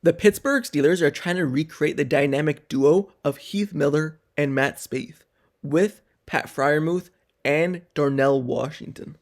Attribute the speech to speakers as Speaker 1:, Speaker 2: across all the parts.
Speaker 1: The Pittsburgh Steelers are trying to recreate the dynamic duo of Heath Miller and Matt Spaeth with Pat Freiermuth and Darnell Washington.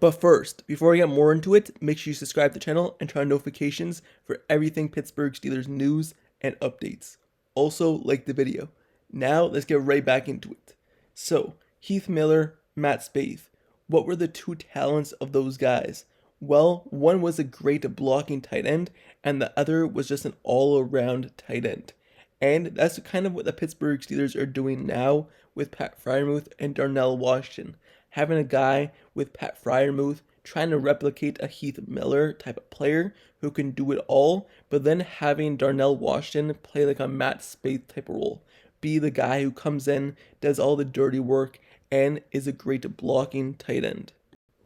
Speaker 1: But first, before I get more into it, make sure you subscribe to the channel and turn on notifications for everything Pittsburgh Steelers news and updates. Also, like the video. Now, let's get right back into it. So, Heath Miller, Matt Spaeth. What were the two talents of those guys? Well, one was a great blocking tight end, and the other was just an all-around tight end. And that's kind of what the Pittsburgh Steelers are doing now with Pat Freiermuth and Darnell Washington. Having a guy with Pat Freiermuth trying to replicate a Heath Miller type of player who can do it all, but then having Darnell Washington play like a Matt Spaeth type of role. Be the guy who comes in, does all the dirty work, and is a great blocking tight end.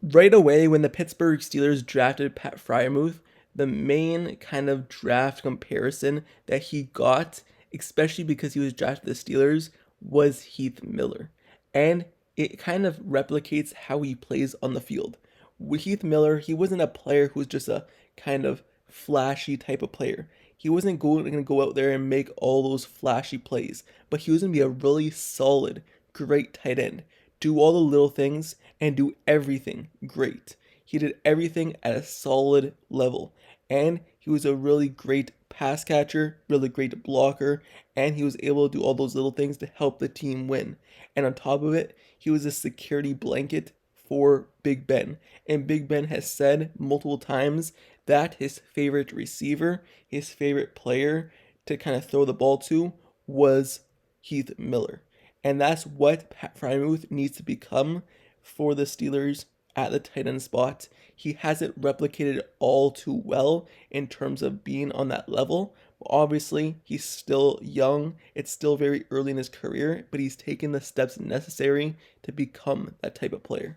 Speaker 1: Right away, when the Pittsburgh Steelers drafted Pat Freiermuth, the main kind of draft comparison that he got, especially because he was drafted to the Steelers, was Heath Miller. And it kind of replicates how he plays on the field. With Heath Miller, he wasn't a player who was just a kind of flashy type of player. He wasn't going to go out there and make all those flashy plays, but he was going to be a really solid, great tight end. Do all the little things and do everything great. He did everything at a solid level, and he was a really great pass catcher, really great blocker, and he was able to do all those little things to help the team win. And on top of it, he was a security blanket for Big Ben. And Big Ben has said multiple times that his favorite receiver, his favorite player to kind of throw the ball to was Heath Miller. And that's what Pat Freiermuth needs to become for the Steelers at the tight end spot. He hasn't replicated all too well in terms of being on that level. Obviously, he's still young. It's still very early in his career, but he's taken the steps necessary to become that type of player.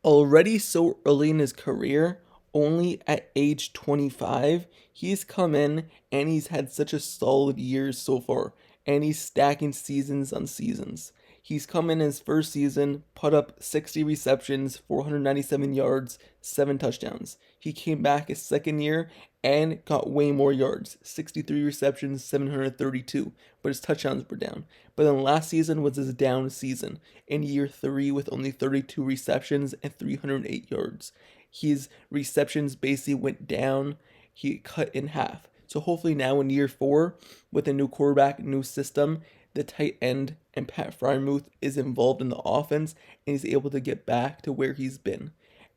Speaker 1: Already so early in his career, only at age 25, he's come in and he's had such a solid year so far. And he's stacking seasons on seasons. He's come in his first season, put up 60 receptions, 497 yards, 7 touchdowns. He came back his second year and got way more yards, 63 receptions, 732, but his touchdowns were down. But then last season was his down season, in year 3 with only 32 receptions and 308 yards. His receptions basically went down, he cut in half. So hopefully now in year 4, with a new quarterback, new system, the tight end and Pat Freiermuth is involved in the offense and he's able to get back to where he's been.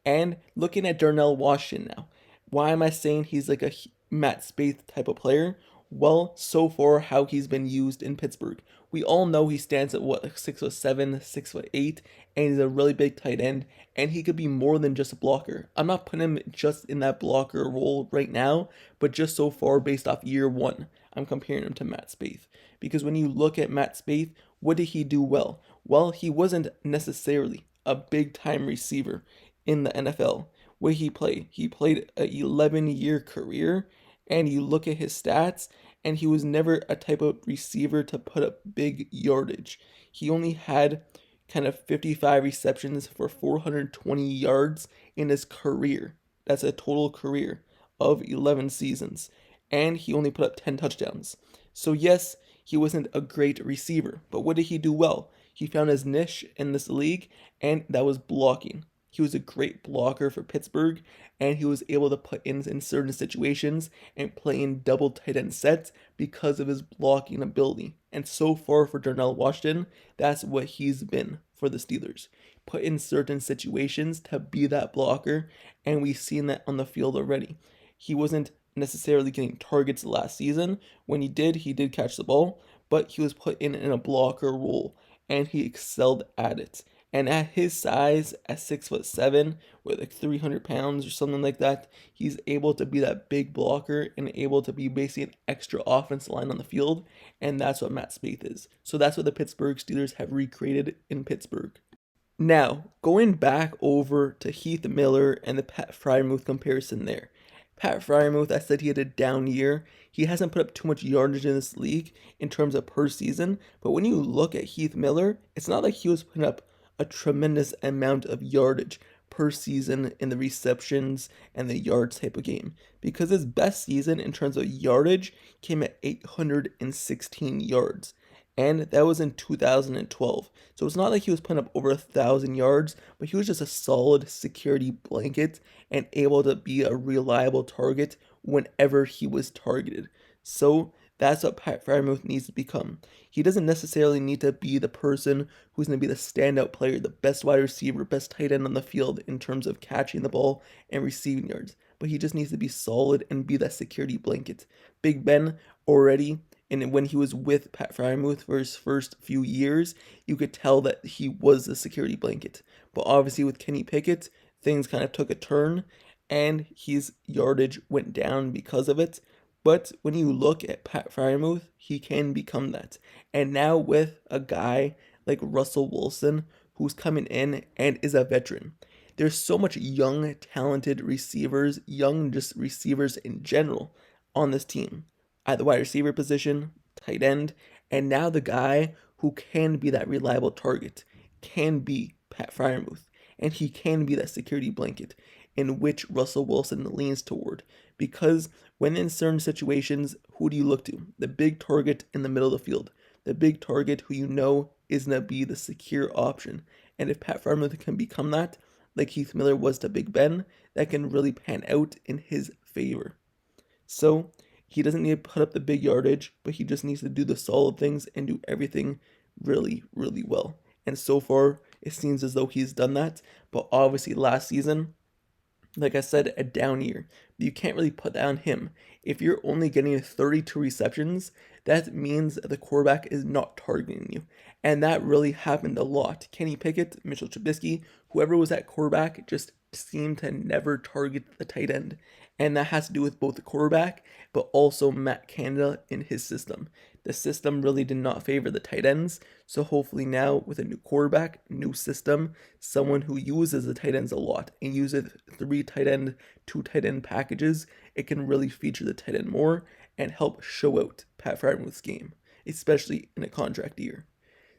Speaker 1: And looking at Darnell Washington now, why am I saying he's like a Matt Spaeth type of player? Well, so far how he's been used in Pittsburgh. We all know he stands at like 6'7", 6'8", and he's a really big tight end, and he could be more than just a blocker. I'm not putting him just in that blocker role right now, but just so far based off year 1, I'm comparing him to Matt Spaeth. Because when you look at Matt Spaeth, what did he do well? Well, he wasn't necessarily a big-time receiver in the NFL. What did he play? He played an 11-year career, and you look at his stats, and he was never a type of receiver to put up big yardage. He only had kind of 55 receptions for 420 yards in his career. That's a total career of 11 seasons. And he only put up 10 touchdowns. So yes, he wasn't a great receiver, but what did he do well? He found his niche in this league, and that was blocking. He was a great blocker for Pittsburgh, and he was able to put in certain situations and play in double tight end sets because of his blocking ability. And so far for Darnell Washington, that's what he's been for the Steelers. Put in certain situations to be that blocker, and we've seen that on the field already. He wasn't necessarily getting targets last season. When he did catch the ball, but he was put in a blocker role, and he excelled at it. And at his size, at 6'7", with like 300 pounds or something like that, he's able to be that big blocker and able to be basically an extra offensive line on the field. And that's what Matt Spaeth is. So that's what the Pittsburgh Steelers have recreated in Pittsburgh. Now, going back over to Heath Miller and the Pat Freiermuth comparison there. Pat Freiermuth, I said he had a down year. He hasn't put up too much yardage in this league in terms of per season. But when you look at Heath Miller, it's not like he was putting up a tremendous amount of yardage. per season in the receptions and the yards type of game, because his best season in terms of yardage came at 816 yards, and that was in 2012. So it's not like he was putting up over 1,000 yards, but he was just a solid security blanket and able to be a reliable target whenever he was targeted. So that's what Pat Freiermuth needs to become. He doesn't necessarily need to be the person who's going to be the standout player, the best wide receiver, best tight end on the field in terms of catching the ball and receiving yards. But he just needs to be solid and be that security blanket. Big Ben already, and when he was with Pat Freiermuth for his first few years, you could tell that he was the security blanket. But obviously with Kenny Pickett, things kind of took a turn, and his yardage went down because of it. But when you look at Pat Freiermuth, he can become that. And now with a guy like Russell Wilson, who's coming in and is a veteran, there's so much young, talented receivers, young just receivers in general on this team. At the wide receiver position, tight end, and now the guy who can be that reliable target can be Pat Freiermuth. And he can be that security blanket in which Russell Wilson leans toward. Because when in certain situations, who do you look to? The big target in the middle of the field. The big target who you know is going to be the secure option. And if Pat Freiermuth can become that, like Heath Miller was to Big Ben, that can really pan out in his favor. So he doesn't need to put up the big yardage, but he just needs to do the solid things and do everything really, really well. And so far, it seems as though he's done that. But obviously last season, like I said, a down year. You can't really put that on him. If you're only getting 32 receptions, that means the quarterback is not targeting you. And that really happened a lot. Kenny Pickett, Mitchell Trubisky, whoever was at quarterback just seemed to never target the tight end. And that has to do with both the quarterback, but also Matt Canada in his system. The system really did not favor the tight ends. So hopefully now with a new quarterback, new system, someone who uses the tight ends a lot and uses 3 tight end, 2 tight end packages, it can really feature the tight end more and help show out Pat Freiermuth's game, especially in a contract year.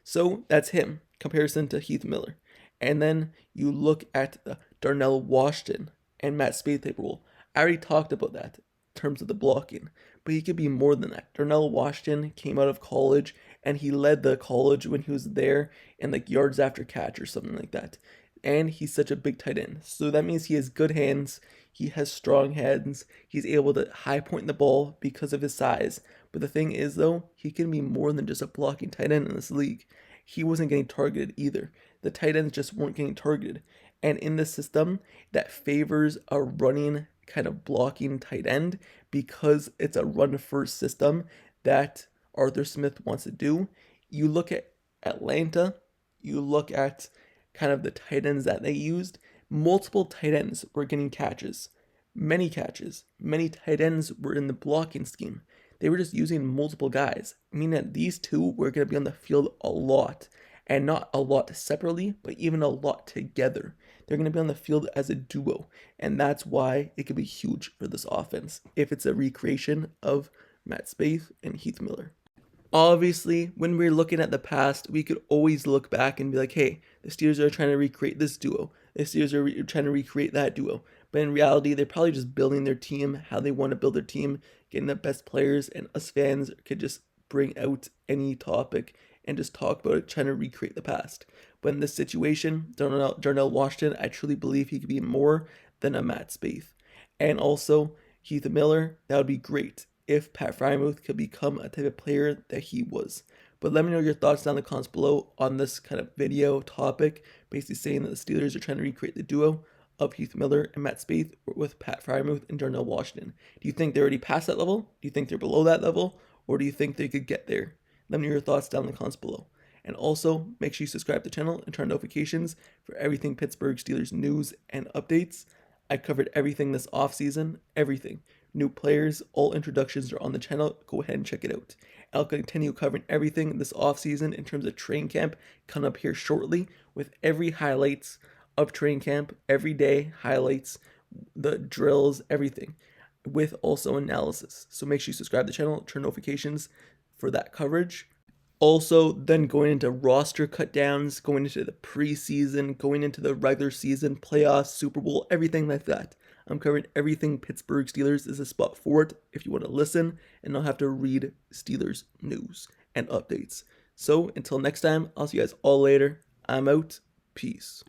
Speaker 1: So that's him, comparison to Heath Miller. And then you look at the Darnell Washington and Matt Spaeth role. I already talked about that in terms of the blocking, but he could be more than that. Darnell Washington came out of college and he led the college when he was there in like yards after catch or something like that. And he's such a big tight end. So that means he has good hands, he has strong hands, he's able to high point the ball because of his size. But the thing is though, he can be more than just a blocking tight end in this league. He wasn't getting targeted either. The tight ends just weren't getting targeted. And in the system that favors a running kind of blocking tight end, because it's a run first system that Arthur Smith wants to do, you look at Atlanta, you look at kind of the tight ends that they used, multiple tight ends were getting catches. Many tight ends were in the blocking scheme. They were just using multiple guys, meaning that these two were going to be on the field a lot, and not a lot separately, but even a lot together. They're going to be on the field as a duo, and that's why it could be huge for this offense if it's a recreation of Matt Spaeth and Heath Miller. Obviously, when we're looking at the past, we could always look back and be like, hey, the Steelers are trying to recreate this duo. The Steelers are trying to recreate that duo. But in reality, they're probably just building their team how they want to build their team, getting the best players, and us fans could just bring out any topic and just talk about it, trying to recreate the past. But in this situation, Darnell Washington, I truly believe he could be more than a Matt Spaeth. And also, Heath Miller, that would be great if Pat Freiermuth could become a type of player that he was. But let me know your thoughts down in the comments below on this kind of video topic, basically saying that the Steelers are trying to recreate the duo of Heath Miller and Matt Spaeth with Pat Freiermuth and Darnell Washington. Do you think they're already past that level? Do you think they're below that level? Or do you think they could get there? Let me know your thoughts down in the comments below. And also, make sure you subscribe to the channel and turn notifications for everything Pittsburgh Steelers news and updates. I covered everything this offseason, everything. New players, all introductions are on the channel. Go ahead and check it out. I'll continue covering everything this offseason in terms of training camp coming up here shortly with every highlights of training camp, every day highlights, the drills, everything, with also analysis. So make sure you subscribe to the channel, turn notifications for that coverage. Also, then going into roster cutdowns, going into the preseason, going into the regular season, playoffs, Super Bowl, everything like that. I'm covering everything Pittsburgh Steelers. Is a spot for it if you want to listen and not have to read Steelers news and updates. So until next time, I'll see you guys all later. I'm out. Peace.